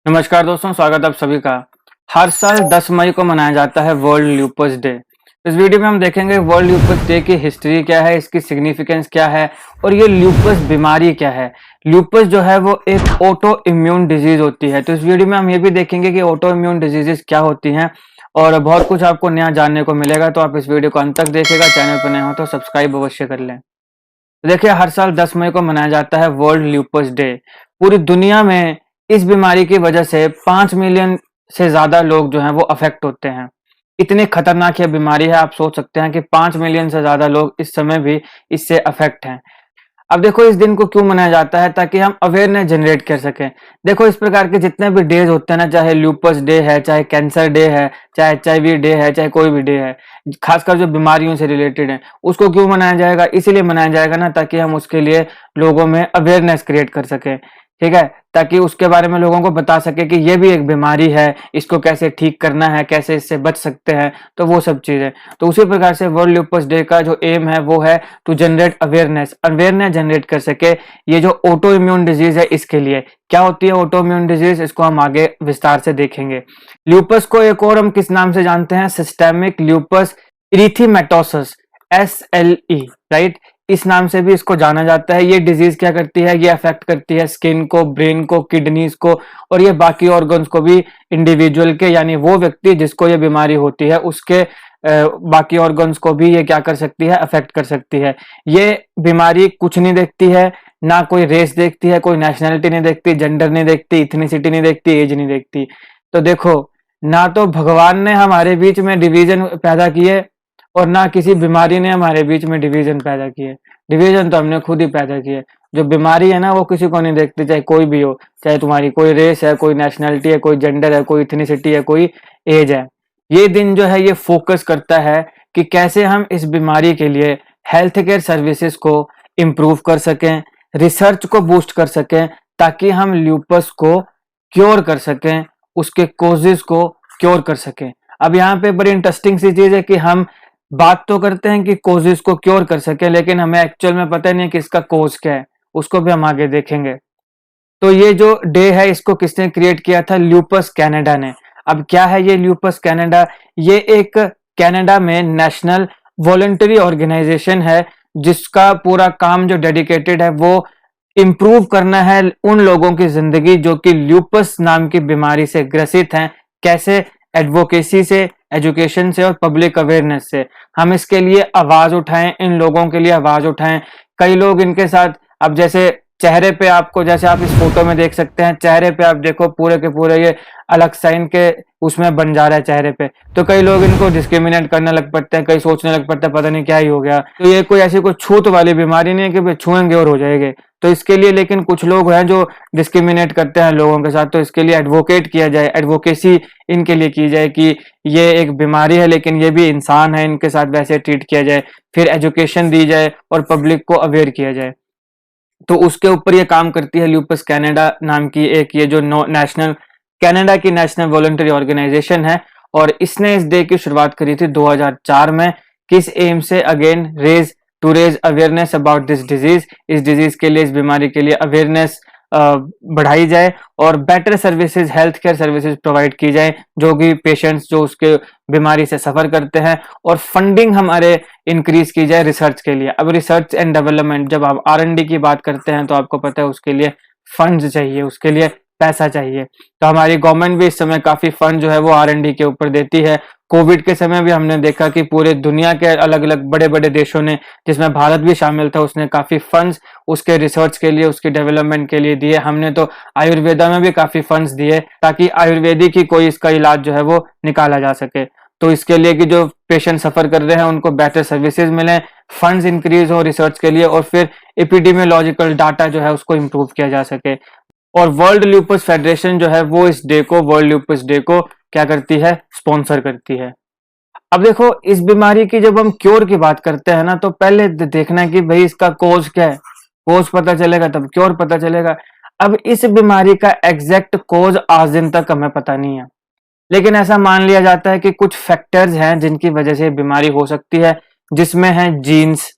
नमस्कार दोस्तों, स्वागत है आप सभी का। हर साल 10 मई को मनाया जाता है वर्ल्ड ल्यूपस डे। इस वीडियो में हम देखेंगे वर्ल्ड ल्यूपस डे की हिस्ट्री क्या है, इसकी सिग्निफिकेंस क्या है और ये ल्यूपस बीमारी क्या है। ल्यूपस जो है वो एक ऑटो इम्यून डिजीज होती है। तो इस वीडियो में हम ये भी देखेंगे कि ऑटो इम्यून डिजीजेस क्या होती हैं और बहुत कुछ आपको नया जानने को मिलेगा। तो आप इस वीडियो को अंत तक देखिएगा। चैनल पर नए हो तो सब्सक्राइब अवश्य कर लें। देखिए, हर साल 10 मई को मनाया जाता है वर्ल्ड ल्यूपस डे। पूरी दुनिया में इस बीमारी की वजह से 5 मिलियन से ज्यादा लोग जो हैं वो अफेक्ट होते हैं। इतनी खतरनाक ये बीमारी है, आप सोच सकते हैं कि 5 मिलियन से ज्यादा लोग इस समय भी इससे अफेक्ट हैं। अब देखो, इस दिन को क्यों मनाया जाता है, ताकि हम अवेयरनेस जनरेट कर सकें। देखो, इस प्रकार के जितने भी डेज होते हैं ना, चाहे ल्यूपस डे है, चाहे कैंसर डे है, चाहे HIV डे है, चाहे कोई भी डे है, खासकर जो बीमारियों से रिलेटेड है, उसको क्यों मनाया जाएगा? इसीलिए मनाया जाएगा ना, ताकि हम उसके लिए लोगों में अवेयरनेस क्रिएट कर सकें। ठीक है, ताकि उसके बारे में लोगों को बता सके कि ये भी एक बीमारी है, इसको कैसे ठीक करना है, कैसे इससे बच सकते हैं, तो वो सब चीजें। तो उसी प्रकार से वर्ल्ड ल्यूपस डे का जो एम है वो है टू जनरेट अवेयरनेस जनरेट कर सके। ये जो ऑटो इम्यून डिजीज है, इसके लिए क्या होती है ऑटो इम्यून डिजीज, इसको हम आगे विस्तार से देखेंगे। ल्यूपस को एक और हम किस नाम से जानते हैं? Systemic lupus erythematosus, SLE, right. इस नाम से भी इसको जाना जाता है। ये डिजीज क्या करती है? ये अफेक्ट करती है स्किन को, ब्रेन को, किडनीज को और ये बाकी ऑर्गन्स को भी। इंडिविजुअल के, यानी वो व्यक्ति जिसको ये बीमारी होती है, उसके बाकी ऑर्गन्स को भी ये क्या कर सकती है? अफेक्ट कर सकती है। ये बीमारी कुछ नहीं देखती है, ना कोई रेस देखती है, कोई नेशनैलिटी नहीं देखती, जेंडर नहीं देखती, इथनिसिटी नहीं देखती, एज नहीं देखती। तो देखो, ना तो भगवान ने हमारे बीच में डिवीजन पैदा किए और ना किसी बीमारी ने हमारे बीच में डिवीजन पैदा किए। डिवीजन तो हमने खुद ही पैदा किए। जो बीमारी है ना, वो किसी को नहीं देखती, चाहे कोई भी हो, चाहे तुम्हारी कोई रेस है, कोई नेशनैलिटी है, कोई जेंडर है, कोई इथनिसिटी है, कोई एज है। ये दिन जो है ये फोकस करता है कि कैसे हम इस बीमारी के लिए हेल्थ केयर सर्विसेज को इम्प्रूव कर सकें, रिसर्च को बूस्ट कर सकें, ताकि हम ल्यूपस को क्योर कर सकें, उसके कोजेस को क्योर कर सकें। अब यहाँ पे बड़ी इंटरेस्टिंग सी चीज है कि हम बात तो करते हैं कि कोजेस को क्योर कर सके, लेकिन हमें एक्चुअल में पता नहीं है कि इसका कोज क्या है। उसको भी हम आगे देखेंगे। तो ये जो डे है, इसको किसने क्रिएट किया था? ल्यूपस कनाडा ने। अब क्या है ये ल्यूपस कनाडा? ये एक कनाडा में नेशनल वॉलंटरी ऑर्गेनाइजेशन है, जिसका पूरा काम जो डेडिकेटेड है वो इम्प्रूव करना है उन लोगों की जिंदगी जो कि ल्यूपस नाम की बीमारी से ग्रसित हैं। कैसे? एडवोकेसी से, एजुकेशन से और पब्लिक अवेयरनेस से। हम इसके लिए आवाज उठाएं, इन लोगों के लिए आवाज उठाएं। कई लोग इनके साथ, अब जैसे चेहरे पे आपको, जैसे आप इस फोटो में देख सकते हैं, चेहरे पे आप देखो पूरे के पूरे ये अलग साइन के उसमें बन जा रहा है चेहरे पे। तो कई लोग इनको डिस्क्रिमिनेट करने लग पड़ते हैं, कई सोचने लग पड़ते हैं पता नहीं क्या ही हो गया। तो ये कोई ऐसी कोई छूत वाली बीमारी नहीं है कि भाई छुएंगे और हो जाएंगे। तो इसके लिए लेकिन कुछ लोग हैं जो डिस्क्रिमिनेट करते हैं लोगों के साथ। तो इसके लिए एडवोकेट किया जाए, एडवोकेसी इनके लिए की जाए कि ये एक बीमारी है लेकिन ये भी इंसान है, इनके साथ वैसे ट्रीट किया जाए। फिर एजुकेशन दी जाए और पब्लिक को अवेयर किया जाए। तो उसके ऊपर ये काम करती है ल्यूपस कनाडा नाम की एक, ये जो नेशनल कनाडा की नेशनल वॉलंटरी ऑर्गेनाइजेशन है। और इसने इस डे की शुरुआत करी थी 2004 में। किस एम से? Again raise awareness about this disease. इस डिजीज के लिए, इस बीमारी के लिए अवेयरनेस बढ़ाई जाए और better services, health care services provide की जाए जो कि पेशेंट्स जो उसके बीमारी से सफर करते हैं। और फंडिंग हमारे इंक्रीज की जाए रिसर्च के लिए। अब रिसर्च एंड डेवलपमेंट, जब आप R&D की बात करते हैं तो आपको पता है उसके लिए फंड्स चाहिए, उसके लिए पैसा चाहिए। तो हमारी गवर्नमेंट भी इस समय काफी फंड जो है वो R&D के ऊपर देती है। कोविड के समय भी हमने देखा कि पूरे दुनिया के अलग अलग बड़े बड़े देशों ने, जिसमें भारत भी शामिल था, उसने काफी फंड्स उसके रिसर्च के लिए, उसके डेवलपमेंट के लिए दिए। हमने तो आयुर्वेदा में भी काफी फंड्स दिए ताकि आयुर्वेदिक ही कोई इसका इलाज जो है वो निकाला जा सके। तो इसके लिए कि जो पेशेंट सफर कर रहे हैं उनको बेटर सर्विसेज मिले, फंड्स इंक्रीज हो रिसर्च के लिए, और फिर एपिडेमियोलॉजिकल डाटा जो है उसको इम्प्रूव किया जा सके। और वर्ल्ड ल्यूपस फेडरेशन जो है वो इस डे को, वर्ल्ड ल्यूपस डे को क्या करती है? स्पॉन्सर करती है। अब देखो, इस बीमारी की जब हम क्योर की बात करते हैं ना, तो पहले देखना है कि भाई इसका कोज क्या है। कोज पता चलेगा तब क्योर पता चलेगा। अब इस बीमारी का एग्जैक्ट कोज आज दिन तक हमें पता नहीं है, लेकिन ऐसा मान लिया जाता है कि कुछ फैक्टर्स हैं जिनकी वजह से बीमारी हो सकती है, जिसमें है जीन्स।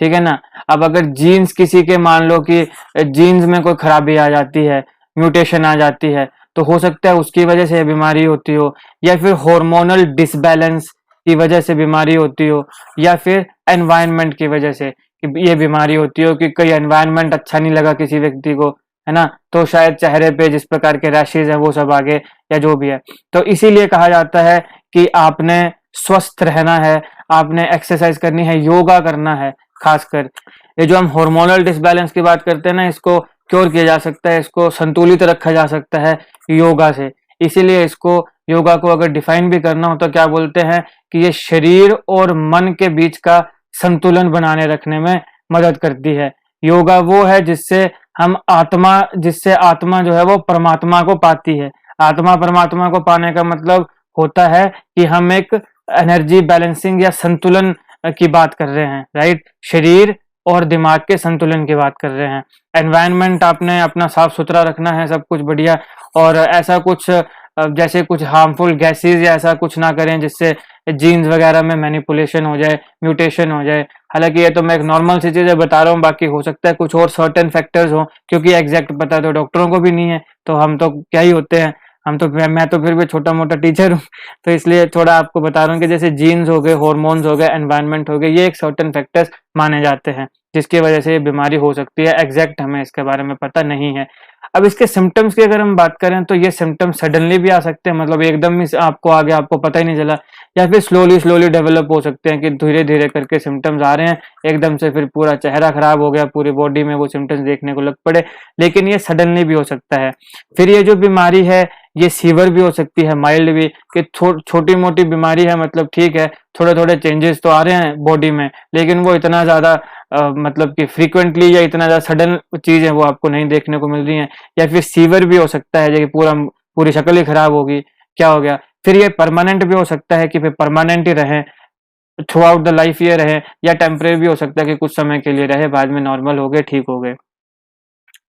ठीक है ना। अब अगर जीन्स किसी के, मान लो कि जीन्स में कोई खराबी आ जाती है, म्यूटेशन आ जाती है, तो हो सकता है उसकी वजह से बीमारी होती हो, या फिर हार्मोनल डिसबैलेंस की वजह से बीमारी होती हो, या फिर एनवायरनमेंट की वजह से कि ये बीमारी होती हो कि कोई एनवायरनमेंट अच्छा नहीं लगा किसी व्यक्ति को, है ना, तो शायद चेहरे पे जिस प्रकार के रैशेज है वो सब आगे, या जो भी है। तो इसीलिए कहा जाता है कि आपने स्वस्थ रहना है, आपने एक्सरसाइज करनी है, योगा करना है। खासकर ये जो हम हार्मोनल डिसबैलेंस की बात करते हैं ना, इसको क्योर किया जा सकता है, इसको संतुलित रखा जा सकता है योगा से। इसीलिए इसको, योगा को अगर डिफाइन भी करना हो तो क्या बोलते हैं कि ये शरीर और मन के बीच का संतुलन बनाने रखने में मदद करती है। योगा वो है जिससे आत्मा जो है वो परमात्मा को पाती है। आत्मा परमात्मा को पाने का मतलब होता है कि हम एक एनर्जी बैलेंसिंग या संतुलन की बात कर रहे हैं, राइट। शरीर और दिमाग के संतुलन की बात कर रहे हैं। एनवायरनमेंट आपने अपना साफ सुथरा रखना है, सब कुछ बढ़िया, और ऐसा कुछ जैसे कुछ हार्मफुल गैसेज या ऐसा कुछ ना करें जिससे जीन्स वगैरह में मैनिपुलेशन हो जाए, म्यूटेशन हो जाए। हालांकि ये तो मैं एक नॉर्मल सी चीजें बता रहा हूँ, बाकी हो सकता है कुछ और सर्टेन फैक्टर्स हो, क्योंकि एग्जैक्ट पता तो डॉक्टरों को भी नहीं है, तो हम तो क्या ही होते हैं, मैं तो फिर भी छोटा मोटा टीचर हूँ तो इसलिए थोड़ा आपको बता रहा हूँ कि जैसे जीन्स हो गए, हॉर्मोन्स हो गए, एनवायरनमेंट हो गए, ये एक सर्टेन फैक्टर्स माने जाते हैं जिसकी वजह से ये बीमारी हो सकती है। एग्जैक्ट हमें इसके बारे में पता नहीं है। अब इसके सिम्टम्स की अगर हम बात करें तो ये सिम्टम्स सडनली भी आ सकते हैं, मतलब एकदम ही आपको आगे आपको पता ही नहीं चला, या फिर स्लोली डेवलप हो सकते हैं कि धीरे धीरे करके सिम्टम्स आ रहे हैं, एकदम से फिर पूरा चेहरा खराब हो गया, पूरी बॉडी में वो सिम्टम्स देखने को लग पड़े, लेकिन ये सडनली भी हो सकता है। फिर ये जो बीमारी है ये सीवर भी हो सकती है, माइल्ड भी, कि छोटी मोटी बीमारी है, मतलब ठीक है, थोड़े थोड़े चेंजेस तो आ रहे हैं बॉडी में, लेकिन वो इतना ज्यादा मतलब कि फ्रीक्वेंटली या इतना ज्यादा सडन चीज है वो आपको नहीं देखने को मिल रही है। या फिर सीवर भी हो सकता है, जो पूरी शक्ल ही खराब होगी, क्या हो गया। फिर ये परमानेंट भी हो सकता है कि फिर परमानेंट ही रहे, थ्रू आउट द लाइफ ये रहे, या टेम्परेरी भी हो सकता है कि कुछ समय के लिए रहे, बाद में नॉर्मल हो गए, ठीक हो गए।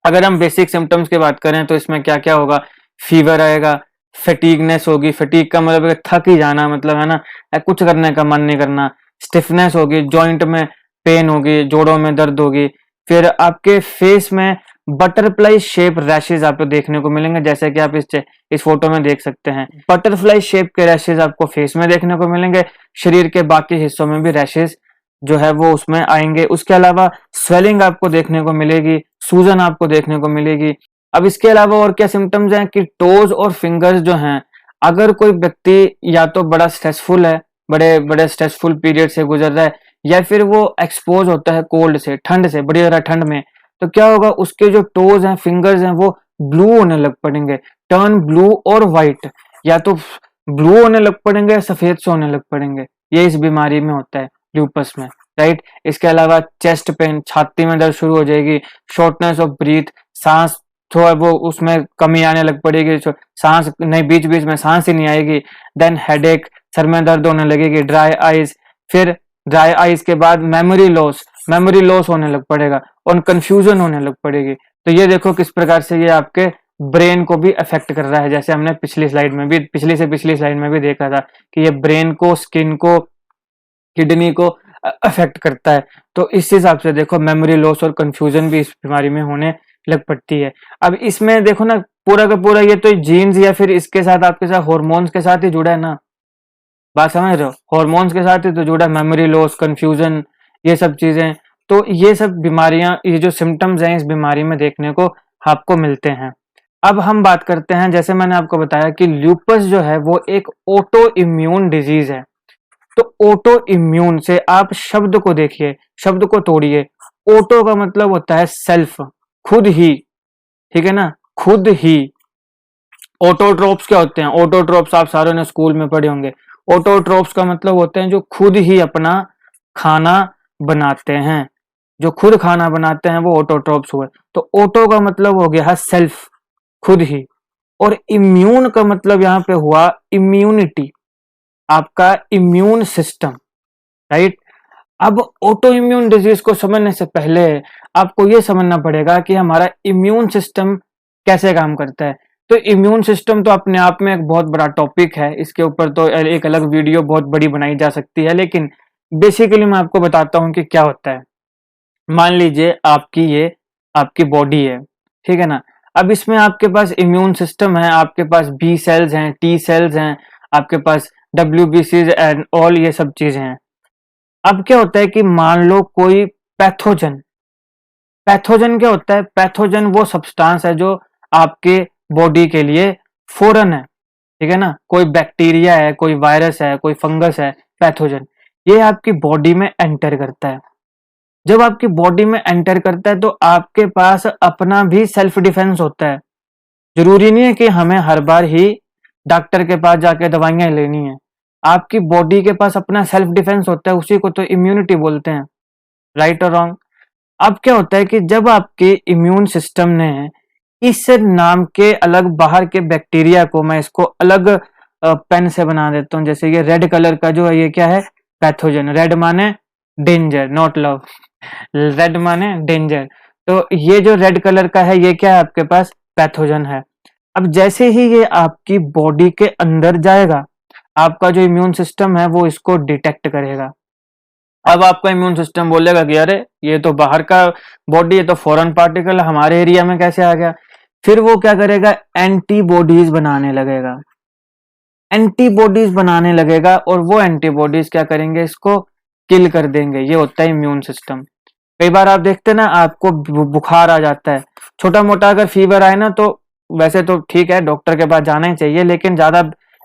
अगर हम बेसिक सिम्टम्स की बात करें तो इसमें क्या क्या होगा, फीवर आएगा, फटीगनेस होगी, फटीग का मतलब थक ही जाना, मतलब है ना, कुछ करने का मन नहीं करना। स्टिफनेस होगी, जॉइंट में पेन होगी, जोड़ों में दर्द होगी। फिर आपके फेस में बटरफ्लाई शेप रैशेज आपको देखने को मिलेंगे, जैसे कि आप इस फोटो में देख सकते हैं। बटरफ्लाई शेप के रैशेज आपको फेस में देखने को मिलेंगे, शरीर के बाकी हिस्सों में भी रैशेज जो है वो उसमें आएंगे। उसके अलावा स्वेलिंग आपको देखने को मिलेगी, सूजन आपको देखने को मिलेगी। अब इसके अलावा और क्या सिम्टम्स हैं कि टोज और फिंगर्स जो हैं, अगर कोई व्यक्ति या तो बड़ा स्ट्रेसफुल है, बड़े बड़े स्ट्रेसफुल पीरियड से गुजर रहा है, या फिर वो एक्सपोज होता है कोल्ड से, ठंड से, बड़ी ज्यादा ठंड में, तो क्या होगा, उसके जो टोज हैं, फिंगर्स हैं, वो ब्लू होने लग पड़ेंगे, टर्न ब्लू और व्हाइट, या तो ब्लू होने लग पड़ेंगे या सफेद से होने लग पड़ेंगे। ये इस बीमारी में होता है, ल्यूपस में, राइट। इसके अलावा चेस्ट पेन, छाती में दर्द शुरू हो जाएगी, शॉर्टनेस ऑफ ब्रीथ, सांस थोड़ा वो उसमें कमी आने लग पड़ेगी, सांस नहीं, बीच बीच में सांस ही नहीं आएगी। देन हेडेक, सर में दर्द होने लगेगी, ड्राई आईज, फिर ड्राई आईज के बाद मेमोरी लॉस होने लग पड़ेगा, और कंफ्यूजन होने लग पड़ेगी। तो ये देखो किस प्रकार से ये आपके ब्रेन को भी अफेक्ट कर रहा है, जैसे हमने पिछली स्लाइड में भी देखा था कि ये ब्रेन को, स्किन को, किडनी को अफेक्ट करता है। तो इस हिसाब से देखो मेमोरी लॉस और कंफ्यूजन भी इस बीमारी में होने लग पड़ती है। अब इसमें देखो ना, पूरा का पूरा ये तो जीन्स या फिर इसके साथ आपके साथ हॉर्मोन्स के साथ ही जुड़ा है ना, बात समझ रहे हो, हॉर्मोन्स के साथ ही तो जुड़ा है, मेमोरी लॉस, कंफ्यूजन, ये सब चीजें। तो ये सब बीमारियां, ये जो सिम्टम्स हैं इस बीमारी में देखने को आपको मिलते हैं। अब हम बात करते हैं, जैसे मैंने आपको बताया कि ल्यूपस जो है वो एक ऑटो इम्यून डिजीज है। तो ऑटो इम्यून से आप शब्द को देखिए, शब्द को तोड़िए। ऑटो का मतलब होता है सेल्फ, खुद ही, ठीक है ना, खुद ही। ऑटोट्रोप्स क्या होते हैं, ऑटोट्रोप्स आप सारों ने स्कूल में पढ़े होंगे। ऑटोट्रोप्स का मतलब होते हैं जो खुद ही अपना खाना बनाते हैं, जो खुद खाना बनाते हैं वो ऑटोट्रोप्स हुए। तो ऑटो का मतलब हो गया सेल्फ, खुद ही, और इम्यून का मतलब यहां पे हुआ इम्यूनिटी, आपका इम्यून सिस्टम, राइट। अब ऑटो इम्यून डिजीज को समझने से पहले आपको यह समझना पड़ेगा कि हमारा इम्यून सिस्टम कैसे काम करता है। तो इम्यून सिस्टम तो अपने आप में एक बहुत बड़ा टॉपिक है, इसके ऊपर तो एक अलग वीडियो बहुत बड़ी बनाई जा सकती है, लेकिन बेसिकली मैं आपको बताता हूं कि क्या होता है। मान लीजिए आपकी बॉडी है, ठीक है ना। अब इसमें आपके पास इम्यून सिस्टम है, आपके पास बी सेल्स हैं, टी सेल्स हैं, आपके पास WBCs एंड ऑल ये सब चीजें हैं। अब क्या होता है कि मान लो कोई पैथोजन, पैथोजन क्या होता है? पैथोजन वो सब्सटेंस है जो आपके बॉडी के लिए फॉरेन है, ठीक है ना। कोई बैक्टीरिया है, कोई वायरस है, कोई फंगस है, पैथोजन, ये आपकी बॉडी में एंटर करता है। जब आपकी बॉडी में एंटर करता है तो आपके पास अपना भी सेल्फ डिफेंस होता है। जरूरी नहीं है कि हमें हर बार ही डॉक्टर के पास जाके दवाइयां लेनी है। आपकी बॉडी के पास अपना सेल्फ डिफेंस होता है, उसी को तो इम्यूनिटी बोलते हैं, राइट और रॉन्ग। अब क्या होता है कि जब आपके इम्यून सिस्टम ने इस नाम के अलग बाहर के बैक्टीरिया को, मैं इसको अलग पेन से बना देता हूं, जैसे ये रेड कलर का जो है ये क्या है? पैथोजन। रेड माने डेंजर, नॉट लव। रेड माने डेंजर। तो ये जो रेड कलर का है ये क्या है आपके पास? पैथोजन है। अब जैसे ही ये आपकी बॉडी के अंदर जाएगा, आपका जो इम्यून सिस्टम है वो इसको डिटेक्ट करेगा। अब आपका इम्यून सिस्टम बोलेगा कि अरे ये तो बाहर का बॉडी, ये तो फॉरेन पार्टिकल हमारे एरिया में कैसे आ गया? फिर वो क्या करेगा? एंटीबॉडीज बनाने लगेगा, एंटीबॉडीज बनाने लगेगा, और वो एंटीबॉडीज क्या करेंगे? इसको किल कर देंगे। ये होता है इम्यून सिस्टम। कई बार आप देखते हैं ना, आपको बुखार आ जाता है, छोटा मोटा अगर फीवर आए ना, तो वैसे तो ठीक है, डॉक्टर के पास जाना ही चाहिए, लेकिन ज्यादा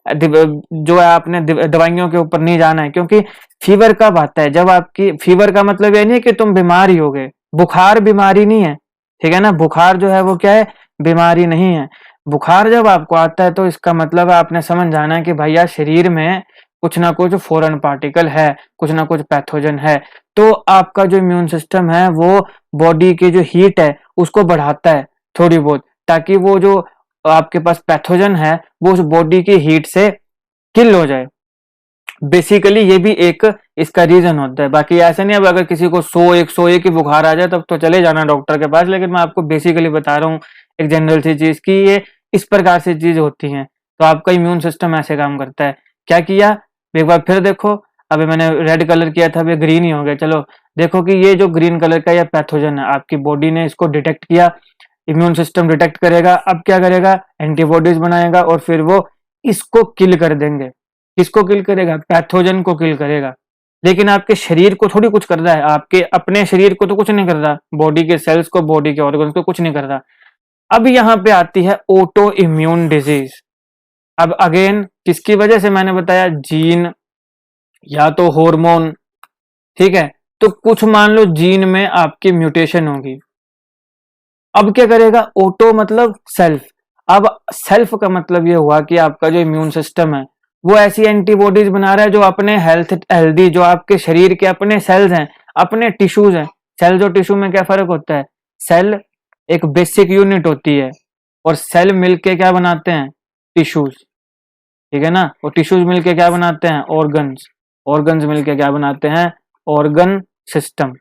जो है आपने दवाइयों के ऊपर नहीं जाना है, क्योंकि फीवर कब आता है? जब आपकी फीवर का मतलब ये नहीं है कि तुम बीमार ही हो गए। बुखार बीमारी नहीं है, ठीक है ना। बुखार जो है वो क्या है? बीमारी नहीं है। बुखार जब आपको आता है तो इसका मतलब आपने समझ जाना है कि भैया शरीर में कुछ ना कुछ फॉरेन पार्टिकल है, कुछ ना कुछ पैथोजन है। तो आपका जो इम्यून सिस्टम है वो बॉडी की जो हीट है उसको बढ़ाता है थोड़ी बहुत, ताकि वो जो आपके पास पैथोजन है वो उस बॉडी की हीट से किल हो जाए। बेसिकली ये भी एक इसका रीजन होता है। बाकी ऐसा नहीं, अब अगर किसी को 101 की बुखार आ जाए तब तो चले जाना डॉक्टर के पास, लेकिन मैं आपको बेसिकली बता रहा हूँ एक जनरल सी चीज की ये इस प्रकार से चीज होती है। तो आपका इम्यून सिस्टम ऐसे काम करता है। क्या किया? एक बार फिर देखो, अभी मैंने रेड कलर किया था, अभी ग्रीन ही हो गया। चलो देखो कि ये जो ग्रीन कलर का ये पैथोजन है, आपकी बॉडी ने इसको डिटेक्ट किया, इम्यून सिस्टम डिटेक्ट करेगा। अब क्या करेगा? एंटीबॉडीज बनाएगा और फिर वो इसको किल कर देंगे। किसको किल करेगा? पैथोजन को किल करेगा। लेकिन आपके शरीर को थोड़ी कुछ कर रहा है, आपके अपने शरीर को तो कुछ नहीं कर रहा, बॉडी के सेल्स को, बॉडी के ऑर्गन्स को कुछ नहीं कर रहा। अब यहाँ पे आती है ऑटो इम्यून डिजीज। अब अगेन किसकी वजह से? मैंने बताया जीन या तो हार्मोन, ठीक है। तो कुछ मान लो जीन में आपकी म्यूटेशन होगी। अब क्या करेगा? ऑटो मतलब सेल्फ। अब सेल्फ का मतलब ये हुआ कि आपका जो इम्यून सिस्टम है वो ऐसी एंटीबॉडीज बना रहा है जो अपने हेल्दी, जो आपके शरीर के अपने सेल्स हैं, अपने टिश्यूज हैं। सेल्स और टिश्यू में क्या फर्क होता है? सेल एक बेसिक यूनिट होती है और सेल मिलके क्या बनाते हैं? टिश्यूज, ठीक है ना। और टिश्यूज मिलके क्या बनाते हैं? ऑर्गन्स। ऑर्गन्स मिलके क्या बनाते हैं? Organ system.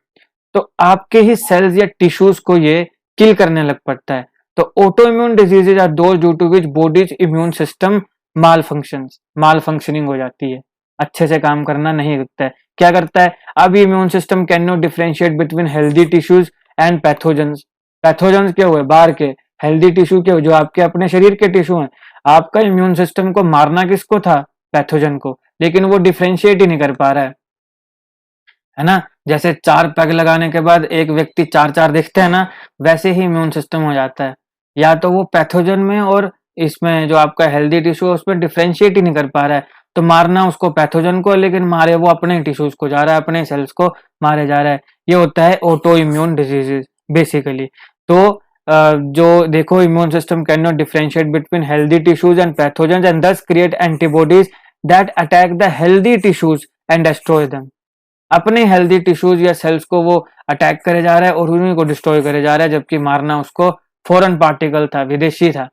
तो आपके ही सेल्स या टिश्यूज को ये किल करने लग पड़ता है। तो autoimmune diseases are those due to which body's immune system malfunctioning हो जाती है, अच्छे से काम करना नहीं करता है। क्या करता है? अब immune system can not differentiate between healthy tissues and pathogens. Pathogens क्या हुए? बाहर के। हेल्दी टिश्यू क्या हुए? जो आपके अपने शरीर के टिश्यू हैं। आपका इम्यून सिस्टम को मारना किसको था? पैथोजन को। लेकिन वो डिफरेंशिएट ही नहीं कर पा रहा है ना। जैसे 4 पैग लगाने के बाद एक व्यक्ति 4 दिखते हैं ना, वैसे ही इम्यून सिस्टम हो जाता है। या तो वो पैथोजन में और इसमें जो आपका हेल्दी टिश्यू है उसमें डिफरेंशिएट ही नहीं कर पा रहा है, तो मारना उसको पैथोजन को, लेकिन मारे वो अपने टिश्यूज को जा रहा है, अपने सेल्स को मारे जा रहा है। ये होता है ऑटो इम्यून डिजीजेज बेसिकली। तो जो देखो, immune system can not differentiate between healthy tissues and pathogens and thus create antibodies that attack the healthy tissues and destroy them. अपने हेल्दी टिश्यूज या सेल्स को वो अटैक करे जा रहा है और उन्हीं को डिस्ट्रॉय करे जा रहा है, जबकि मारना उसको फॉरेन पार्टिकल था, विदेशी था,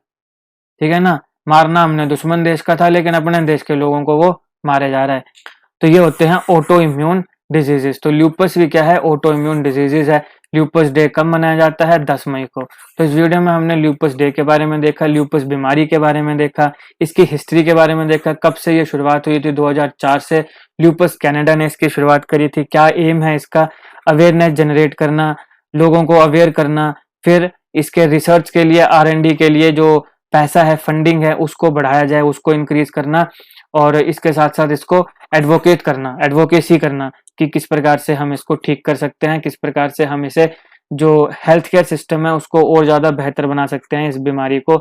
ठीक है ना। मारना हमने दुश्मन देश का था, लेकिन अपने देश के लोगों को वो मारे जा रहा है। तो ये होते हैं ऑटो इम्यून डिजीजेस। तो ल्यूपस भी क्या है? ऑटो इम्यून डिजीजेस है। ल्यूपस डे कब मनाया जाता है? 10 मई को। तो इस वीडियो में हमने ल्यूपस डे के बारे में देखा, ल्यूपस बीमारी के बारे में देखा, इसकी हिस्ट्री के बारे में देखा, कब से ये शुरुआत हुई थी। 2004 से ल्यूपस कनाडा ने इसकी शुरुआत करी थी। क्या एम है इसका? अवेयरनेस जनरेट करना, लोगों को अवेयर करना, फिर इसके रिसर्च के लिए, R&D के लिए जो पैसा है, फंडिंग है, उसको बढ़ाया जाए, उसको इंक्रीज करना, और इसके साथ साथ इसको एडवोकेट करना, एडवोकेसी करना कि किस प्रकार से हम इसको ठीक कर सकते हैं, किस प्रकार से हम इसे जो हेल्थ केयर सिस्टम है उसको और ज़्यादा बेहतर बना सकते हैं इस बीमारी को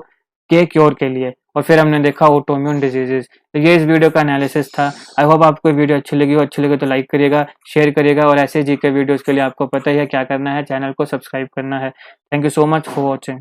के क्योर के लिए। और फिर हमने देखा ऑटोइम्यून डिजीजेस। तो ये इस वीडियो का एनालिसिस था। आई होप आपको वीडियो अच्छी लगी हो। अच्छी लगे तो लाइक करिएगा, शेयर करिएगा, और ऐसे जीके वीडियोस के लिए आपको पता ही है क्या करना है, चैनल को सब्सक्राइब करना है। Thank you so much for watching.